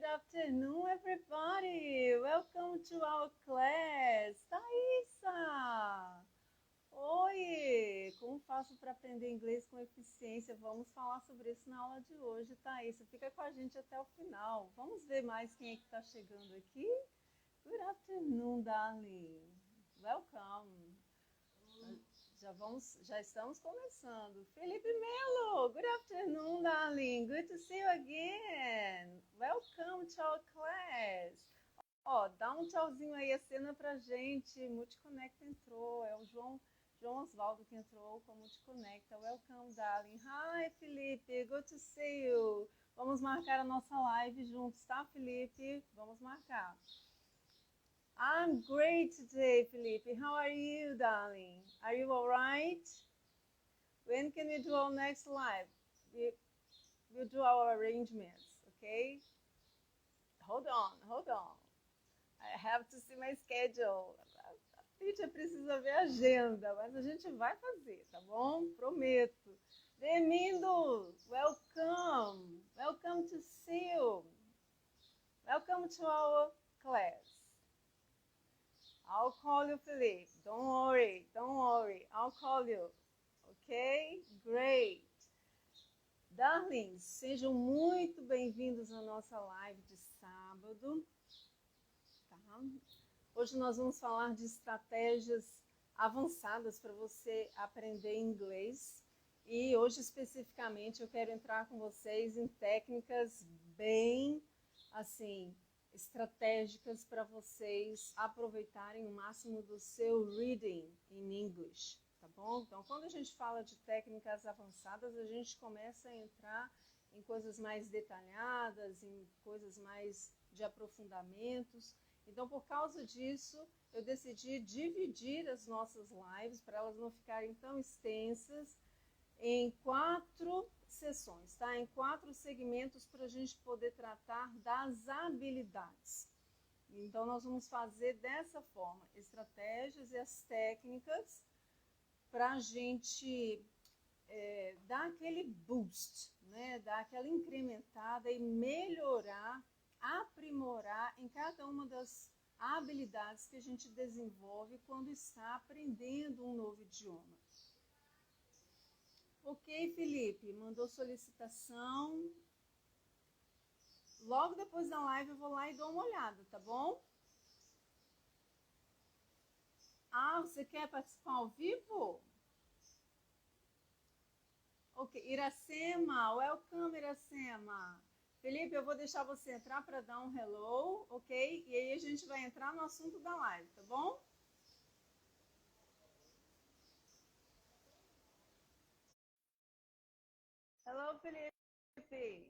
afternoon, everybody. Welcome to our class. Thaisa! Oi! Como faço para aprender inglês com eficiência? Vamos falar sobre isso na aula de hoje, Thaisa. Fica com a gente até o final. Vamos ver mais quem é que está chegando aqui. Good afternoon, darling. Welcome. Já estamos começando. Felipe Melo, good afternoon, darling. Good to see you again. Welcome to our class. Ó, dá um tchauzinho aí, a cena pra gente. Multiconecta entrou, é o João Osvaldo que entrou com Multiconecta. Welcome, darling. Hi, Felipe, good to see you. Vamos marcar a nossa live juntos, tá, Felipe? Vamos marcar. I'm great today, Felipe. How are you, darling? Are you all right? When can we do our next live? We'll do our arrangements, okay? Hold on. I have to see my schedule. A teacher precisa ver a agenda, mas a gente vai fazer, tá bom? Prometo. Bem-vindos! Welcome! Welcome to see you. Welcome to our class. I'll call you, Felipe. Don't worry. I'll call you. Ok? Great. Darlings, sejam muito bem-vindos à nossa live de sábado. Tá? Hoje nós vamos falar de estratégias avançadas para você aprender inglês. E hoje, especificamente, eu quero entrar com vocês em técnicas bem, assim, estratégicas para vocês aproveitarem o máximo do seu reading in English, tá bom? Então, quando a gente fala de técnicas avançadas, a gente começa a entrar em coisas mais detalhadas, em coisas mais de aprofundamentos. Então, por causa disso, eu decidi dividir as nossas lives para elas não ficarem tão extensas em 4 sessões, tá? Em 4 segmentos para a gente poder tratar das habilidades. Então, nós vamos fazer dessa forma, estratégias e as técnicas para a gente dar aquele boost, né? Dar aquela incrementada e melhorar, aprimorar em cada uma das habilidades que a gente desenvolve quando está aprendendo um novo idioma. Ok, Felipe, mandou solicitação. Logo depois da live eu vou lá e dou uma olhada, tá bom? Ah, você quer participar ao vivo? Ok, Iracema, welcome, Iracema. Felipe, eu vou deixar você entrar para dar um hello, ok? E aí a gente vai entrar no assunto da live, tá bom? Hello, Felipe.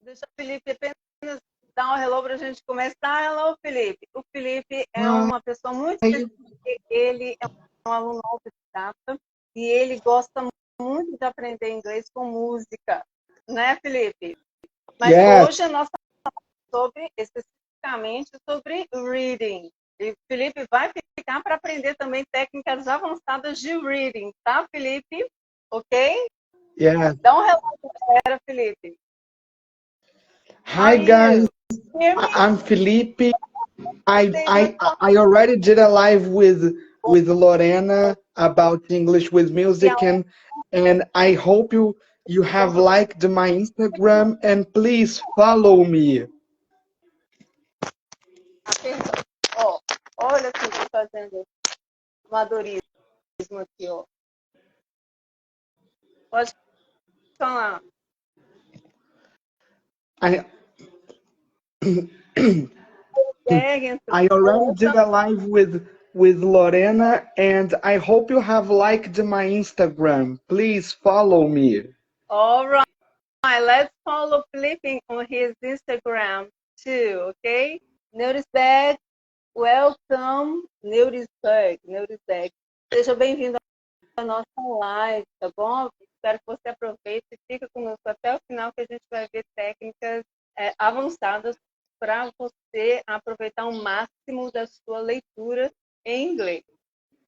Deixa o Felipe apenas dar um hello para a gente começar. Hello, Felipe. O Felipe é uma pessoa muito especial. Ele é um aluno autodidata e ele gosta muito de aprender inglês com música, né, Felipe? Mas hoje a nossa sobre especificamente sobre reading. E o Felipe vai ficar para aprender também técnicas avançadas de reading, tá, Felipe? Ok? Yeah. Dá um hello para Felipe. Hi guys, I'm Felipe. I already did a live with Lorena about English with music, and I hope you have liked my Instagram, and please follow me. Ó, olha o que eu tô fazendo amadorismo aqui, ó. Pode falar. I already did a live with Lorena, and I hope you have liked my Instagram. Please follow me. All right, let's follow Felipe on his Instagram too, okay? Neurisberg, welcome, Neurisberg. Seja bem-vindo à nossa live, tá bom? Espero que você aproveite e fique conosco até o final, que a gente vai ver técnicas avançadas para você aproveitar o máximo da sua leitura em inglês,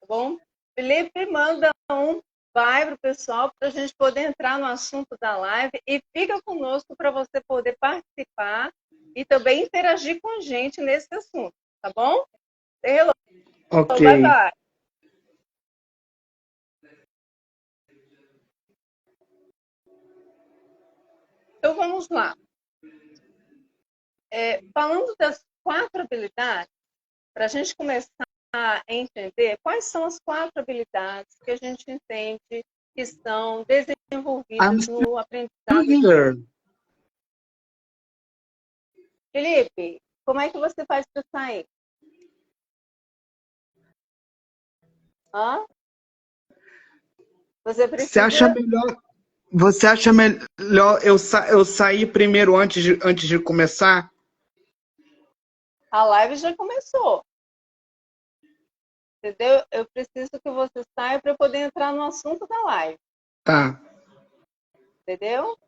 tá bom? Felipe, manda um vai para o pessoal para a gente poder entrar no assunto da live e fica conosco para você poder participar e também interagir com a gente nesse assunto, tá bom? Hello, Ok. bye bye. Então vamos lá. Falando das 4 habilidades, para a gente começar a entender quais são as 4 habilidades que a gente entende que estão desenvolvidas no aprendizado. Here. Felipe, como é que você faz para sair? Hã? Você precisa... Você acha melhor eu sair primeiro antes de começar? A live já começou. Entendeu? Eu preciso que você saia para poder entrar no assunto da live. Tá. Entendeu?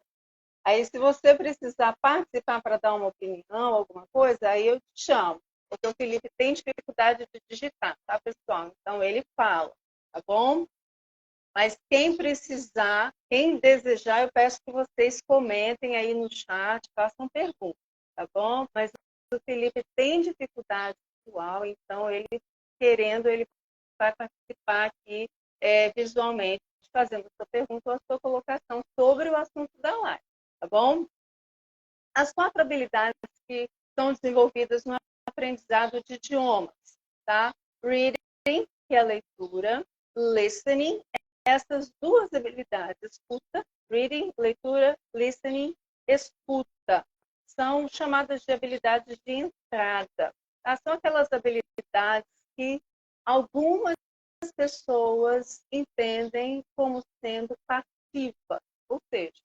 Aí, se você precisar participar para dar uma opinião, alguma coisa, aí eu te chamo. Porque o Felipe tem dificuldade de digitar, tá, pessoal? Então, ele fala, tá bom? Mas quem precisar, quem desejar, eu peço que vocês comentem aí no chat, façam perguntas, tá bom? Mas o Felipe tem dificuldade visual, então ele, querendo, ele vai participar aqui visualmente, fazendo a sua pergunta ou a sua colocação sobre o assunto da live, tá bom? As 4 habilidades que são desenvolvidas no aprendizado de idiomas, tá? Reading, que é a leitura, listening, essas 2 habilidades, escuta, reading, leitura, listening, escuta, são chamadas de habilidades de entrada. Tá? São aquelas habilidades que algumas pessoas entendem como sendo passiva, ou seja,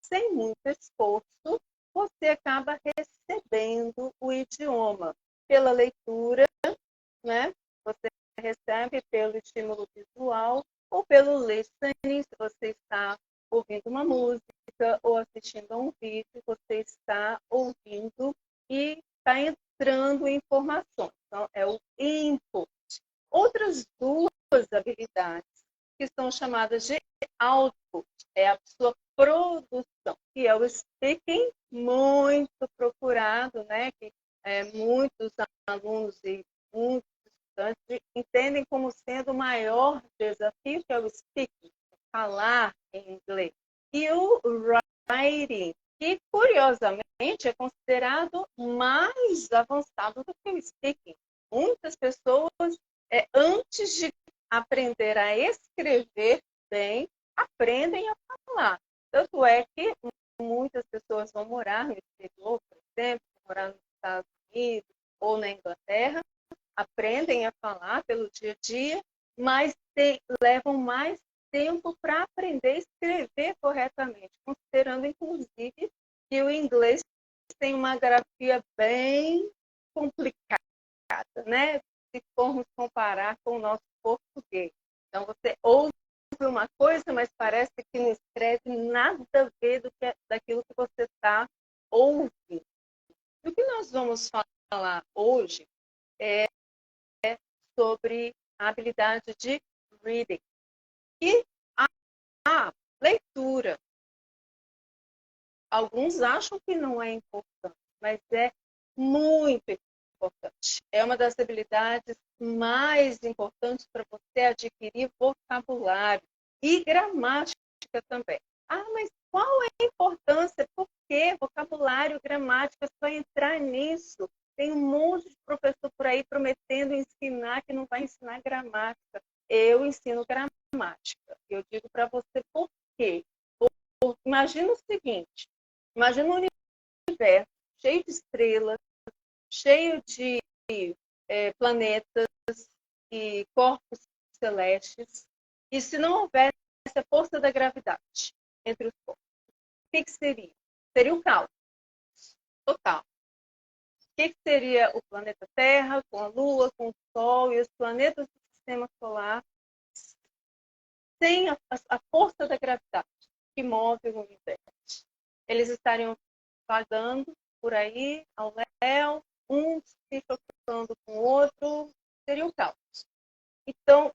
sem muito esforço, você acaba recebendo o idioma pela leitura, né? Você recebe pelo estímulo visual ou pelo listening, se você está ouvindo uma música ou assistindo a um vídeo, você está ouvindo e está entrando informações. Então, é o input. Outras 2 habilidades que são chamadas de output, é a sua produção, que é o speaking, muito procurado, né? Que muitos alunos e muitos estudantes entendem como sendo o maior desafio, que é o speaking, falar em inglês. E o writing, que curiosamente é considerado mais avançado do que o speaking. Muitas pessoas, antes de aprender a escrever bem, aprendem a falar. Tanto é que muitas pessoas vão morar no exterior, por exemplo, morar nos Estados Unidos ou na Inglaterra, aprendem a falar pelo dia a dia, mas levam mais tempo para aprender a escrever corretamente, considerando, inclusive, que o inglês tem uma grafia bem complicada, né? Se formos comparar com o nosso português. Então, você ouve uma coisa, mas parece que não escreve nada a ver daquilo que você está ouvindo. E o que nós vamos falar hoje é sobre a habilidade de reading. E a leitura. Alguns acham que não é importante, mas é muito importante. É uma das habilidades mais importantes para você adquirir vocabulário e gramática também. Ah, mas qual é a importância? Por que vocabulário, gramática, só entrar nisso? Tem um monte de professor por aí prometendo ensinar que não vai ensinar gramática. Eu ensino gramática. Eu digo para você por quê. Imagina o seguinte, imagina um universo cheio de estrelas, cheio de planetas e corpos celestes, e se não houvesse a força da gravidade entre os corpos, o que seria? Seria o caos total. O que seria o planeta Terra, com a Lua, com o Sol e os planetas do sistema solar, sem a força da gravidade que move o universo? Eles estariam vagando por aí, ao léu, um se chocando com o outro, seria um caos. Então,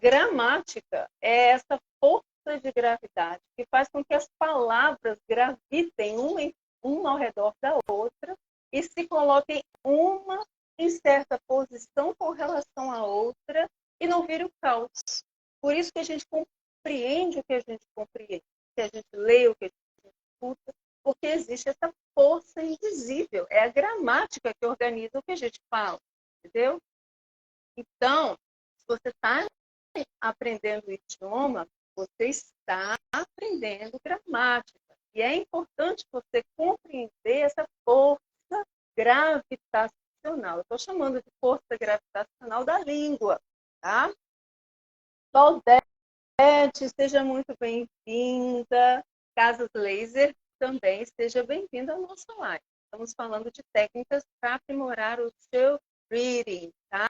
gramática é essa força de gravidade que faz com que as palavras gravitem uma ao redor da outra e se coloquem uma em certa posição com relação à outra e não vire o caos. Por isso que a gente compreende o que a gente compreende, que a gente lê o que a gente escuta, porque existe essa força invisível. É a gramática que organiza o que a gente fala, entendeu? Então, se você está aprendendo o idioma, você está aprendendo gramática. E é importante você compreender essa força gravitacional. Eu estou chamando de força gravitacional da língua, tá? Claudete, seja muito bem-vinda. Casas Laser, também seja bem-vinda à nossa live. Estamos falando de técnicas para aprimorar o seu reading, tá?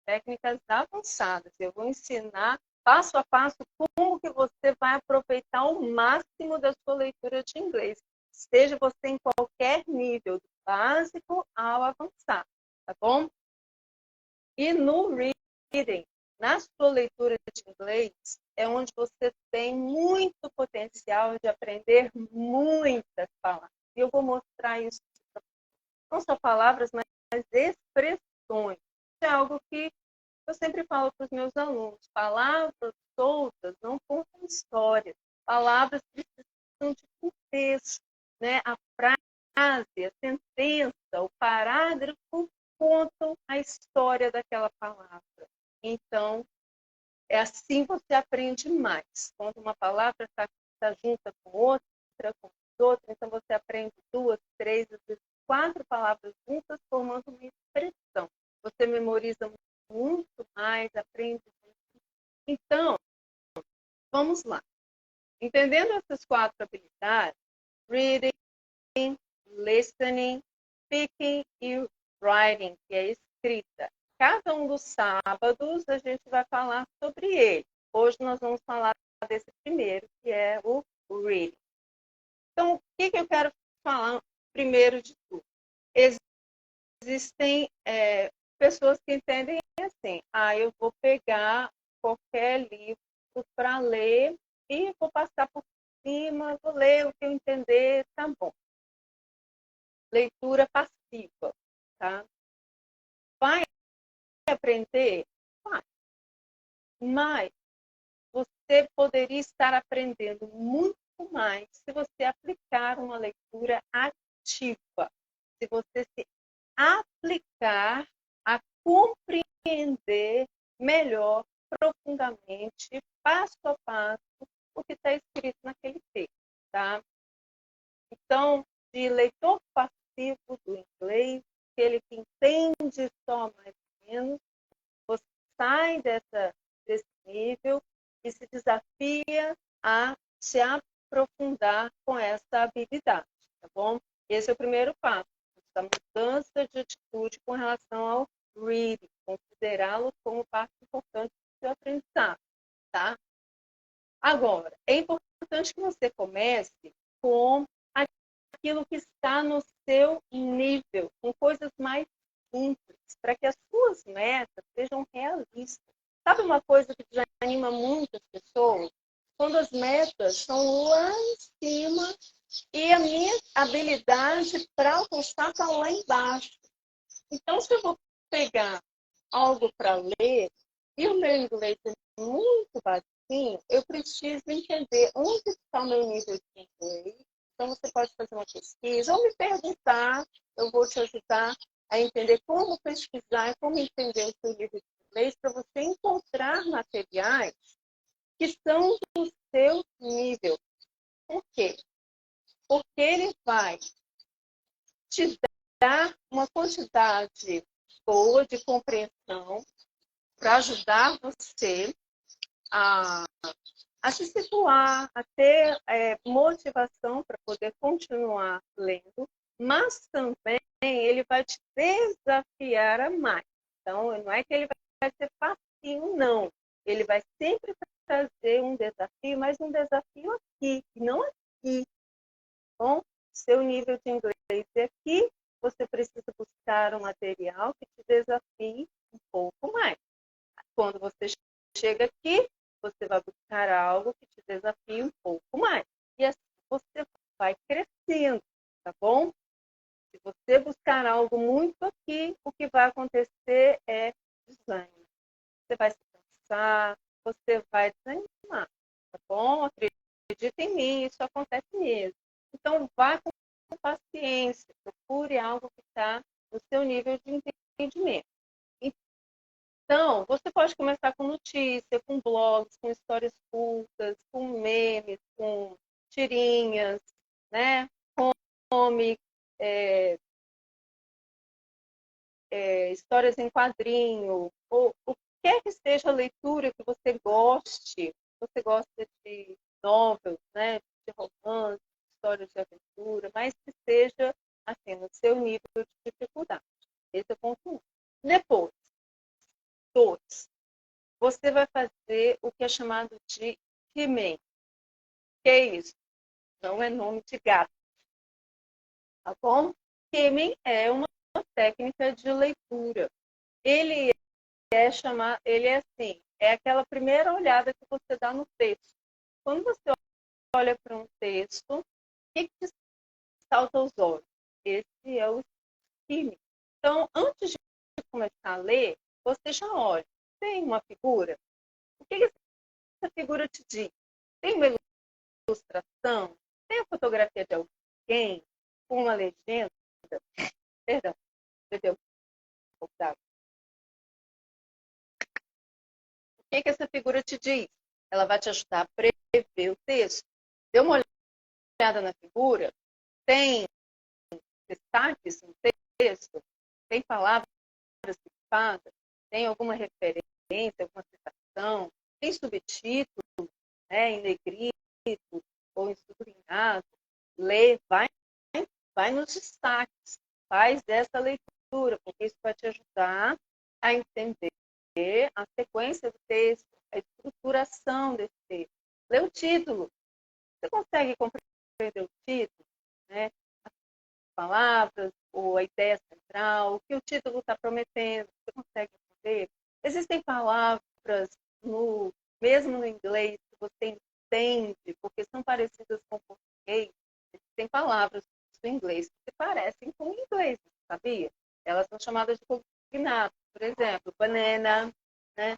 Técnicas avançadas. Eu vou ensinar passo a passo como que você vai aproveitar o máximo da sua leitura de inglês. Seja você em qualquer nível, do básico ao avançado, tá bom? E no reading, na sua leitura de inglês, é onde você tem muito potencial de aprender muitas palavras. E eu vou mostrar isso. Não só palavras, mas expressões. É algo que eu sempre falo para os meus alunos. Palavras soltas não contam histórias. Palavras precisam de contexto, né? A frase, a sentença, o parágrafo contam a história daquela palavra. Então, é assim você aprende mais. Quando uma palavra está junta com outra, então você aprende 2, 3, às vezes 4 palavras juntas, formando uma expressão. Você memoriza muito mais, aprende muito. Então, vamos lá. Entendendo essas 4 habilidades, reading, listening, speaking e writing, que é escrita. Cada um dos sábados a gente vai falar sobre ele. Hoje nós vamos falar desse primeiro, que é o reading. Então, o que eu quero falar primeiro de tudo? Existem pessoas que entendem assim, eu vou pegar qualquer livro para ler e vou passar por cima, vou ler o que eu entender, tá bom. Leitura passiva, tá? Vai aprender? Vai. Mas você poderia estar aprendendo muito mais se você aplicar uma leitura ativa. Se você se aplicar a compreender melhor, profundamente, passo a passo, o que está escrito naquele texto, tá? Então, de leitor passivo do inglês, aquele que entende só mais ou menos, você sai desse nível e se desafia a se aprofundar com essa habilidade, tá bom? Esse é o primeiro passo, essa mudança de atitude com relação ao reading, considerá-lo como parte importante do seu aprendizado, tá? Agora, é importante que você comece com aquilo que está no seu nível, com coisas mais simples, para que as suas metas sejam realistas. Sabe uma coisa que desanima muitas pessoas? Quando as metas são lá em cima e a minha habilidade para alcançar está lá embaixo. Então, se eu vou pegar algo para ler e o meu inglês é muito baixinho, eu preciso entender onde está o meu nível de inglês. Então, você pode fazer uma pesquisa ou me perguntar, eu vou te ajudar a entender como pesquisar e como entender o seu nível de inglês para você encontrar materiais que são do seu nível. Por quê? Porque ele vai te dar uma quantidade boa de compreensão para ajudar você a se situar, a ter motivação para poder continuar lendo, mas também ele vai te desafiar a mais. Então, não é que ele vai ser facinho, não. Ele vai sempre trazer um desafio, mas um desafio aqui, não aqui. Bom, seu nível de inglês é aqui, você precisa buscar um material que te desafie um pouco mais. Quando você chega aqui, você vai buscar algo que te desafie um pouco mais. E assim você vai crescendo, tá bom? Se você buscar algo muito aqui, o que vai acontecer é desânimo. Você vai se cansar, você vai desanimar, tá bom? Acredita em mim, isso acontece mesmo. Então, vá com paciência, procure algo que está no seu nível de entendimento. Então, você pode começar com notícia, com blogs, com histórias curtas, com memes, com tirinhas, né? Comics, histórias em quadrinho, ou o que quer que seja a leitura que você goste. Você gosta de novels, né? De romance, histórias de aventura, mas que seja assim, no seu nível de dificuldade. Esse é o ponto 1. Depois, 2. Você vai fazer o que é chamado de skimming. Que é isso? Não é nome de gato, tá bom? Skimming é uma técnica de leitura. Ele ele é assim, é aquela primeira olhada que você dá no texto. Quando você olha para um texto, o que te salta aos olhos? Esse é o skimming. Então, antes de começar a ler, você já olha. Tem uma figura? O que essa figura te diz? Tem uma ilustração? Tem a fotografia de alguém com uma legenda? Perdão, bebeu um pouco d'água. O que essa figura te diz? Ela vai te ajudar a prever o texto. Dê uma olhada na figura, tem destaques no texto, tem palavras citadas, tem alguma referência, alguma citação, tem subtítulo, né, em negrito ou em sublinhado. Lê, vai nos destaques, faz essa leitura, porque isso vai te ajudar a entender a sequência do texto, a estruturação desse texto. Lê o título. Você consegue compreender o título, né? As palavras, ou a ideia central, o que o título está prometendo, você consegue entender? Existem palavras, mesmo no inglês, que você entende, porque são parecidas com o português. Existem palavras do inglês que se parecem com o inglês, sabia? Elas são chamadas de cognatos. Por exemplo, banana, né?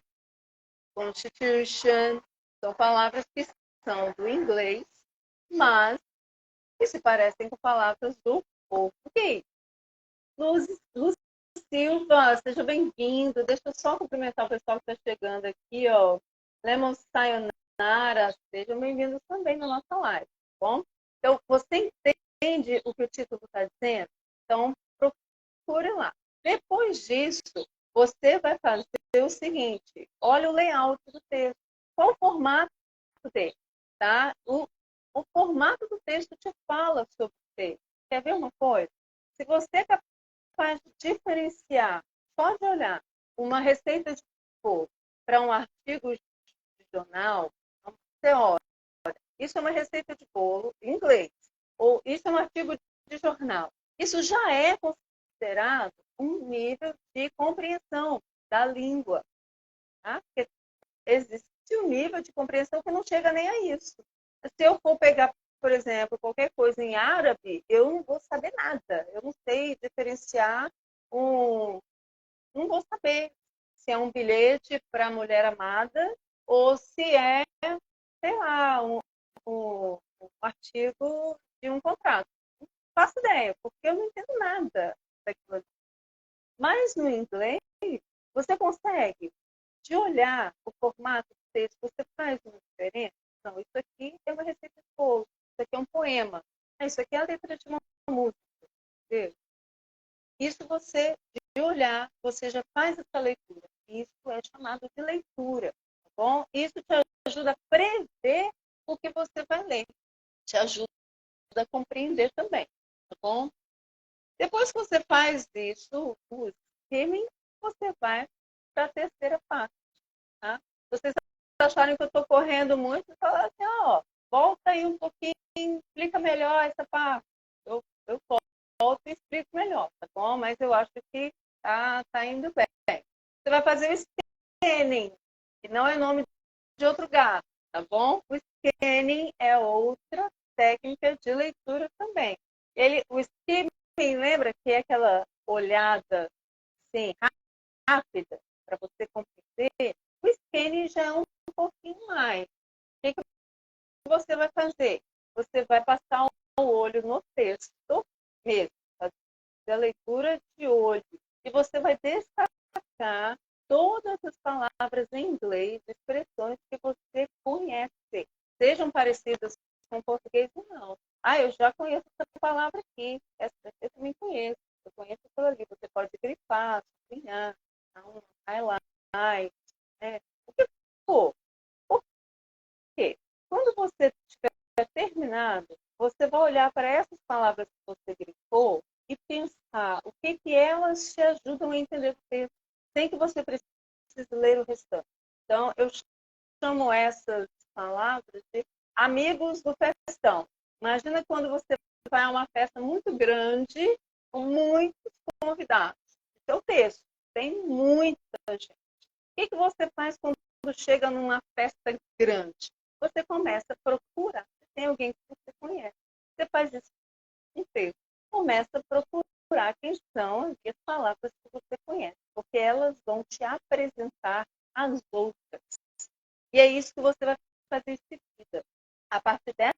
Constitution, são palavras que são do inglês, mas que se parecem com palavras do português. Luz Silva, seja bem-vindo. Deixa eu só cumprimentar o pessoal que está chegando aqui, ó. Lemon Sayonara, sejam bem-vindos também na nossa live, tá bom? Então, você entende o que o título está dizendo? Então, procure lá. Depois disso, você vai fazer o seguinte, olha o layout do texto. Qual o formato dele? Tá? O formato do texto te fala sobre o texto. Quer ver uma coisa? Se você é capaz de diferenciar, só de olhar uma receita de bolo para um artigo de jornal, você olha, isso é uma receita de bolo em inglês, ou isso é um artigo de jornal. Isso já é considerado um nível de compreensão da língua. Tá? Porque existe um nível de compreensão que não chega nem a isso. Se eu for pegar, por exemplo, qualquer coisa em árabe, eu não vou saber nada. Eu não sei diferenciar não vou saber se é um bilhete para a mulher amada ou se é, sei lá, um artigo de um contrato. Não faço ideia, porque eu não entendo nada daquilo. Mas no inglês, você consegue, de olhar o formato do texto, você faz uma diferença? Não, isso aqui é uma receita de bolo, isso aqui é um poema, isso aqui é a letra de uma música. Entendeu? Isso você, de olhar, você já faz essa leitura. Isso é chamado de leitura, tá bom? Isso te ajuda a prever o que você vai ler. Te ajuda a compreender também, tá bom? Depois que você faz isso, o skimming, você vai para a terceira parte, tá? Vocês acharem que eu estou correndo muito, falar assim, ó, volta aí um pouquinho, explica melhor essa parte. Eu volto e explico melhor, tá bom? Mas eu acho que tá indo bem. Você vai fazer o scanning. E não é nome de outro gato, tá bom? O scanning é outra técnica de leitura também. O skimming, lembra que é aquela olhada assim, rápida para você compreender? O scanning já é um pouquinho mais. O que você vai fazer? Você vai passar o olho no texto mesmo, fazer a leitura de olho. E você vai destacar todas as palavras em inglês, expressões que você conhece, sejam parecidas com português ou não. Ah, eu já conheço essa palavra aqui, essa eu também conheço, eu conheço aquilo ali. Você pode grifar, sublinhar, dar um highlight, né? O que for. Por quê? Quando você tiver terminado, você vai olhar para essas palavras que você grifou e pensar o que elas te ajudam a entender o texto, sem que você precise ler o restante. Então, eu chamo essas palavras de amigos do festão. Imagina quando você vai a uma festa muito grande, com muitos convidados. Seu texto tem muita gente. O que você faz quando chega numa festa grande? Você começa a procurar. Tem alguém que você conhece. Você faz isso com texto. Começa a procurar quem são as palavras que você conhece, porque elas vão te apresentar as outras. E é isso que você vai fazer em seguida. A partir dessas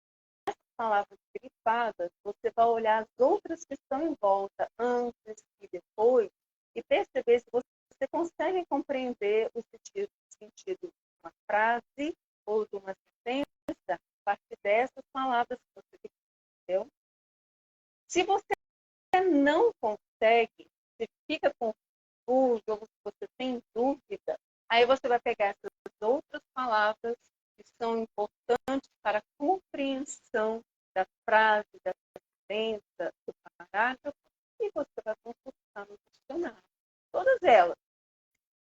palavras grifadas, você vai olhar as outras que estão em volta, antes e depois, e perceber se você consegue compreender o sentido de uma frase ou de uma sentença a partir dessas palavras que você entendeu. Se você não consegue, se fica confuso ou se você tem dúvida, aí você vai pegar essas outras palavras que são importantes para a compreensão da frase, da sentença, do parágrafo, e você vai consultar no dicionário. Todas elas,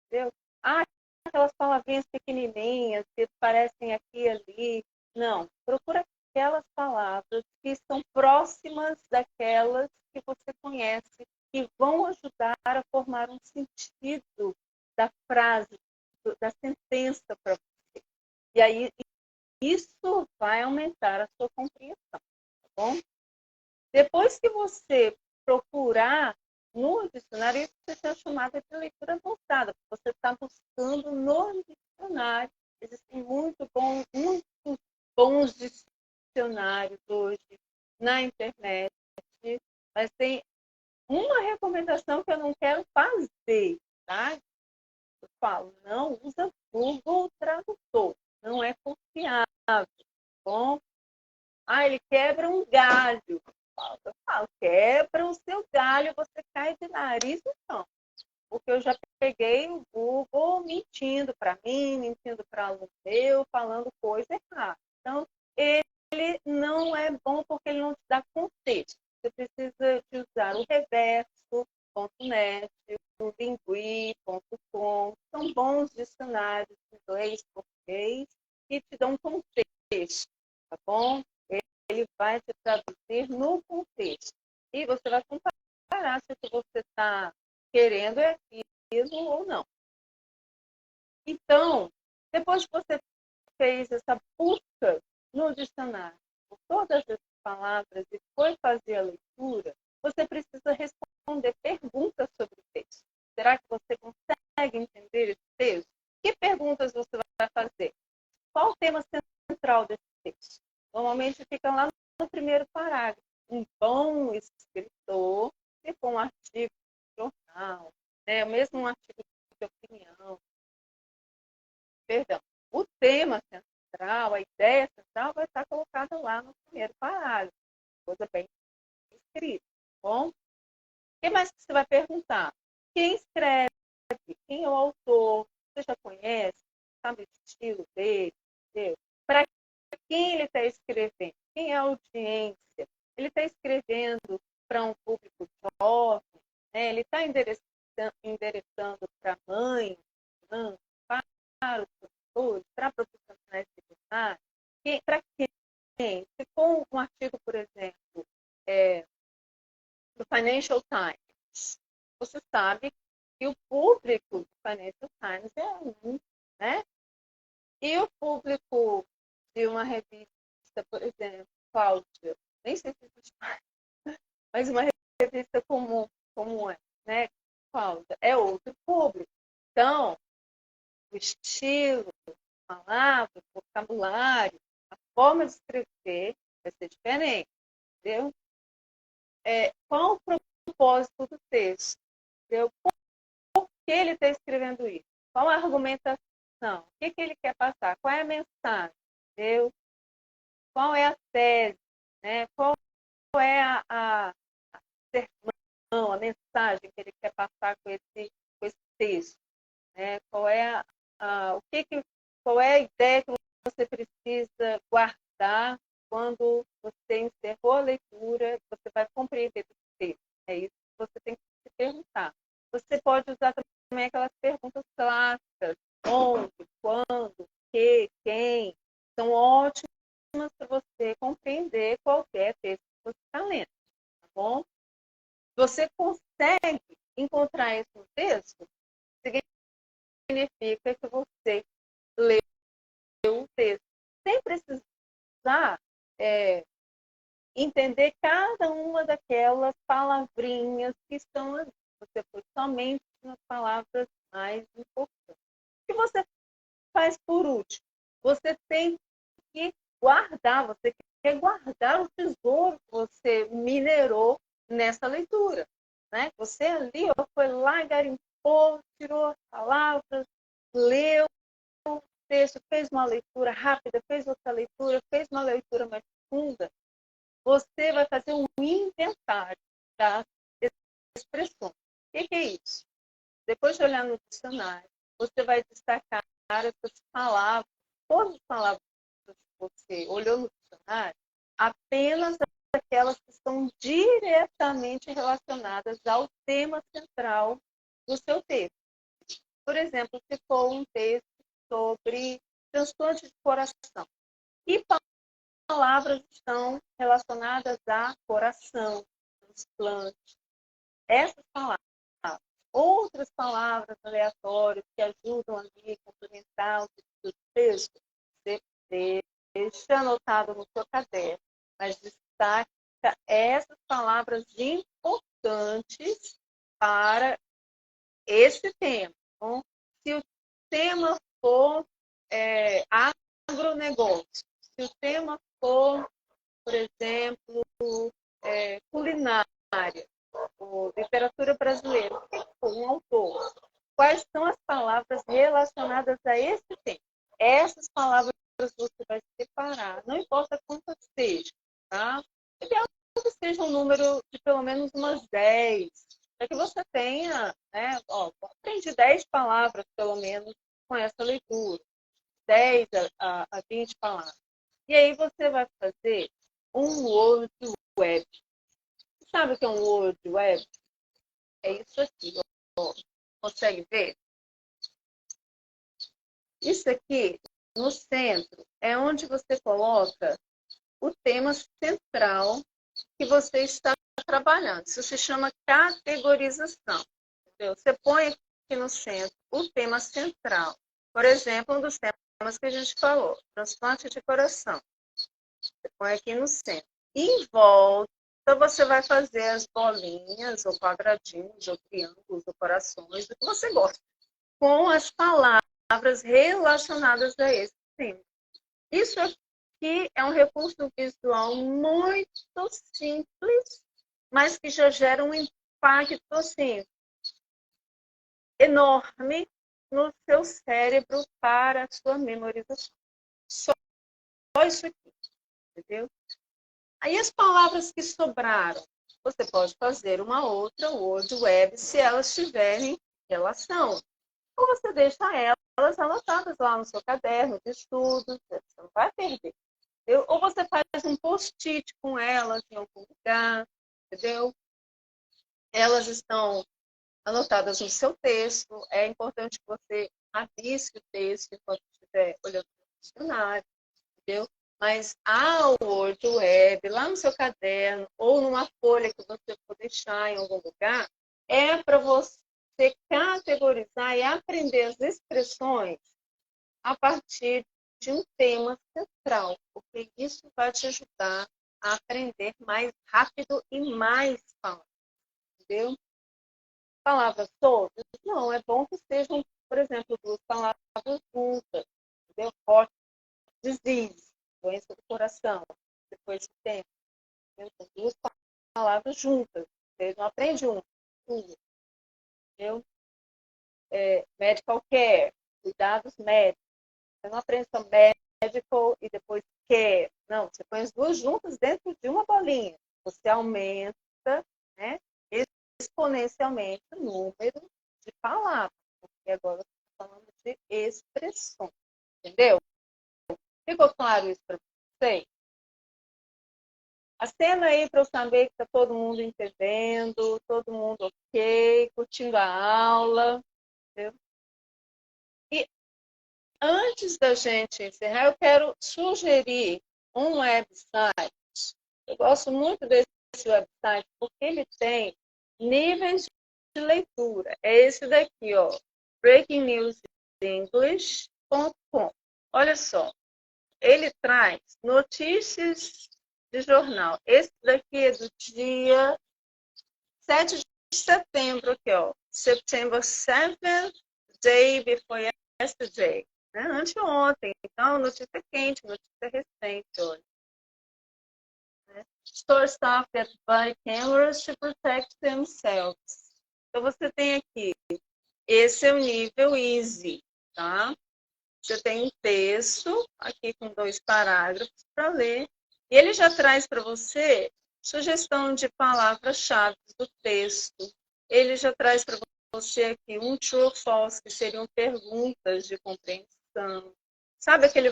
entendeu? Ah, aquelas palavrinhas pequenininhas que parecem aqui e ali. Não, procura aquelas palavras que são próximas daquelas que você conhece e vão ajudar a formar um sentido da frase, da sentença para você. E aí, isso vai aumentar a sua compreensão, tá bom? Depois que você procurar no dicionário, isso é chamada de leitura avançada. Você está buscando no dicionário. Existem muitos bons dicionários hoje na internet, mas tem uma recomendação que eu não quero fazer, tá? Eu falo, não usa Google Tradutor, não é confiável, tá bom? Ah, ele quebra um galho. Eu falo, quebra o seu galho, você cai de nariz no chão. Porque eu já peguei o Google mentindo para mim, mentindo para aluno meu, falando coisa errada. Então, ele não é bom porque ele não te dá contexto. Você precisa de usar o reverso.net, o lingui.com. São bons dicionários de inglês, português, que te dão contexto, tá bom? Ele vai te traduzir no contexto. E você vai comparar se o que você está querendo é aquilo ou não. Então, depois que você fez essa busca no dicionário por todas as palavras e foi fazer a leitura, você precisa responder perguntas sobre o texto. Será que você consegue entender esse texto? Que perguntas você vai fazer? Qual o tema central desse texto? Normalmente fica lá no primeiro parágrafo. Um bom escritor, se for um artigo de jornal, né? Mesmo um artigo de opinião, perdão, o tema central, a ideia central vai estar colocada lá no primeiro parágrafo, coisa bem escrita, tá bom? O que mais que você vai perguntar? Quem escreve? Quem é o autor? Você já conhece? Sabe o estilo dele? Para quem ele está escrevendo? Quem é a audiência? Ele está escrevendo para um público jovem? Né? Ele está endereçando para mães, para os professores, para profissionais secundários? Para quem? Se for um artigo, por exemplo, do Financial Times, você sabe que o público do Financial Times é um, né? Se o público de uma revista, por exemplo, Cláudia, nem sei se existe mais, mas uma revista comum, como é, né? Cláudia, é outro público. Então, o estilo, a palavra, o vocabulário, a forma de escrever vai ser diferente, entendeu? Qual o propósito do texto? Entendeu? Por que ele está escrevendo isso? Qual a argumentação? O que ele quer passar? Qual é a mensagem? Entendeu? Qual é a tese? Né? Qual é a sermão, a mensagem que ele quer passar com esse texto? Né? Qual é a ideia que você precisa guardar quando você encerrou a leitura, você vai compreender o texto? É isso que você tem que se perguntar. Você pode usar também aquelas perguntas clássicas: onde, quando, que, quem. São ótimas para você compreender qualquer texto que você está lendo, tá bom? Você consegue encontrar isso no texto? Significa que você leu o texto sem precisar entender cada uma daquelas palavrinhas que estão ali. Você foi somente nas palavras mais importantes. O que você faz por último? Você tem que guardar, você quer guardar o tesouro que você minerou nessa leitura. Né? Você ali foi lá, garimpou, tirou as palavras, leu o texto, fez uma leitura rápida, fez outra leitura, fez uma leitura mais profunda. Você vai fazer um inventário das expressões. O que é isso? Depois de olhar no dicionário, você vai destacar essas palavras, todas as palavras que você olhou no dicionário, apenas aquelas que estão diretamente relacionadas ao tema central do seu texto. Por exemplo, se for um texto sobre transplante de coração, que palavras estão relacionadas a coração, transplante? Essas palavras. Outras palavras aleatórias que ajudam ali a complementar o texto, você deixa anotado no seu caderno, mas destaca essas palavras importantes para esse tema. Então, se o tema for agronegócio, se o tema for, por exemplo, culinária, ou literatura brasileira, um autor, quais são as palavras relacionadas a esse tema? Essas palavras você vai separar, não importa quantas sejam, tá? Ideal que seja um número de pelo menos umas 10, para que você tenha, né? Aprende 10 palavras, pelo menos, com essa leitura. 10 a 20 palavras. E aí você vai fazer um Word Web. Sabe o que é um Word Web? É isso aqui, ó. Consegue ver? Isso aqui, no centro, é onde você coloca o tema central que você está trabalhando. Isso se chama categorização. Entendeu? Você põe aqui no centro o tema central. Por exemplo, um dos temas que a gente falou, transplante de coração. Você põe aqui no centro. E em volta, você vai fazer as bolinhas, ou quadradinhos, ou triângulos, ou corações, do que você gosta, com as palavras relacionadas a esse tema. Isso aqui é um recurso visual muito simples, mas que já gera um impacto assim, enorme no seu cérebro para a sua memorização. Só isso aqui, entendeu? Aí as palavras que sobraram, você pode fazer uma outra Word Web se elas tiverem relação. Ou você deixa elas anotadas lá no seu caderno de estudos, você não vai perder. Entendeu? Ou você faz um post-it com elas em algum lugar, entendeu? Elas estão anotadas no seu texto. É importante que você rabisque o texto enquanto estiver olhando no dicionário, entendeu? Mas a Word Web, lá no seu caderno, ou numa folha que você for deixar em algum lugar, é para você categorizar e aprender as expressões a partir de um tema central, porque isso vai te ajudar a aprender mais rápido e mais palavras, entendeu? Palavras soltas? Não, é bom que sejam, por exemplo, duas palavras juntas, entendeu? Heart disease, doença do coração, depois de tempo, são duas palavras juntas, você não aprende uma, entendeu? Medical care, cuidados médicos, você não aprende só medical e depois care, não, você põe as duas juntas dentro de uma bolinha, você aumenta, né, exponencialmente o número de palavras, porque agora você está falando de expressões, entendeu? Ficou claro isso para vocês? A cena aí para eu saber que está todo mundo entendendo, todo mundo ok, curtindo a aula, entendeu? E antes da gente encerrar, eu quero sugerir um website. Eu gosto muito desse website porque ele tem níveis de leitura. É esse daqui, ó, breakingnewsenglish.com. Olha só, ele traz notícias de jornal. Esse daqui é do dia 7 de setembro, aqui, ó. September 7th, day before yesterday. Né? Anteontem. Então, notícia quente, notícia recente hoje. Né? Store staff that buy cameras to protect themselves. Então, você tem aqui, esse é o nível easy, tá? Você tem um texto aqui com 2 parágrafos para ler. E ele já traz para você sugestão de palavras-chave do texto. Ele já traz para você aqui um true or false, que seriam perguntas de compreensão. Sabe aquele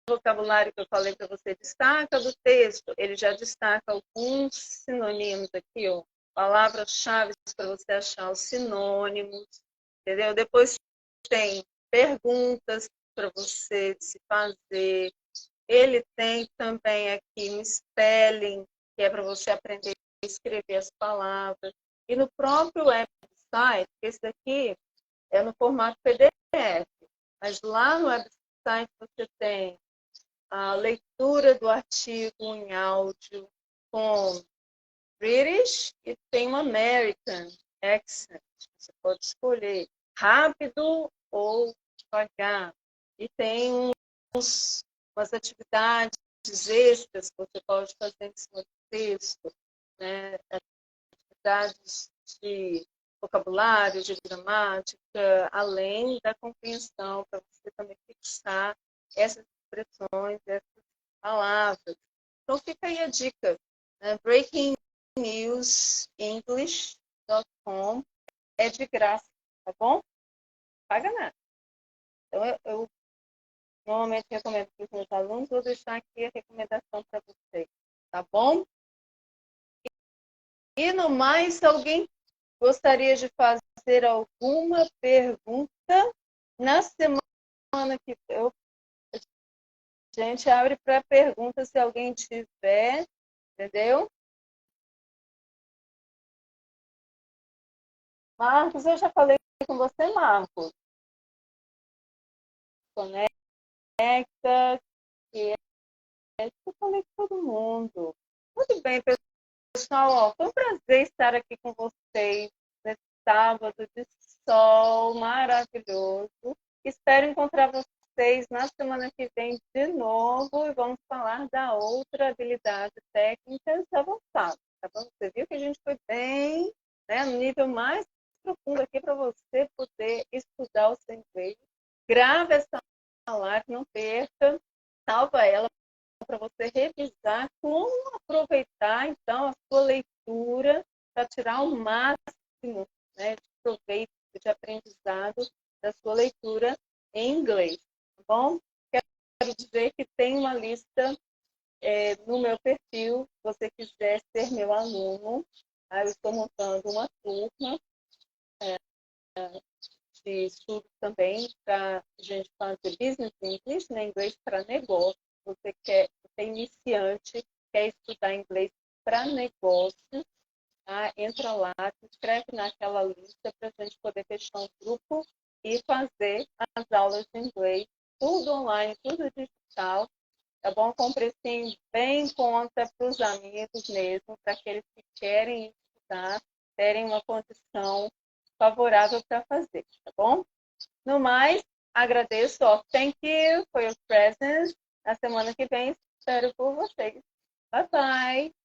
vocabulário que eu falei para você? Destaca do texto. Ele já destaca alguns sinônimos aqui, ó. Palavras-chave para você achar os sinônimos. Entendeu? Depois tem perguntas para você se fazer. Ele tem também aqui um spelling, que é para você aprender a escrever as palavras. E no próprio website, esse daqui é no formato PDF, mas lá no website você tem a leitura do artigo em áudio com British e tem um American accent. Você pode escolher rápido ou devagar. E tem umas atividades extras que você pode fazer em cima do texto, né? Atividades de vocabulário, de gramática, além da compreensão, para você também fixar essas expressões, essas palavras. Então, fica aí a dica, né? breakingnewsenglish.com é de graça, tá bom? Não paga nada. Então, eu normalmente recomendo para os meus alunos, vou deixar aqui a recomendação para vocês, tá bom? E no mais, se alguém gostaria de fazer alguma pergunta, na semana que a gente abre para perguntas se alguém tiver, entendeu? Marcos, eu já falei com você, Marcos. Conecta, que é que eu falei com todo mundo. Muito bem, pessoal, ó, foi um prazer estar aqui com vocês nesse sábado de sol maravilhoso. Espero encontrar vocês na semana que vem de novo e vamos falar da outra habilidade técnicas avançadas. Tá bom? Você viu que a gente foi bem, né, no nível mais profundo aqui para você poder estudar o seu inglês. Grave essa live, não perca, salva ela para você revisar como aproveitar, então, a sua leitura para tirar o máximo, né, de proveito, de aprendizado da sua leitura em inglês, tá bom? Quero dizer que tem uma lista no meu perfil, se você quiser ser meu aluno, tá? Eu estou montando uma turma de estudo também para a gente fazer business English, né, inglês para negócio. Você é iniciante, quer estudar inglês para negócios, tá? Entra lá, se inscreve naquela lista para a gente poder fechar um grupo e fazer as aulas de inglês tudo online, tudo digital, tá bom? Com um precinho bem em conta para os amigos mesmo, para aqueles que querem estudar, terem uma condição favorável para fazer, tá bom? No mais, agradeço, ó, thank you for your presence. Na semana que vem, espero por vocês. Bye, bye!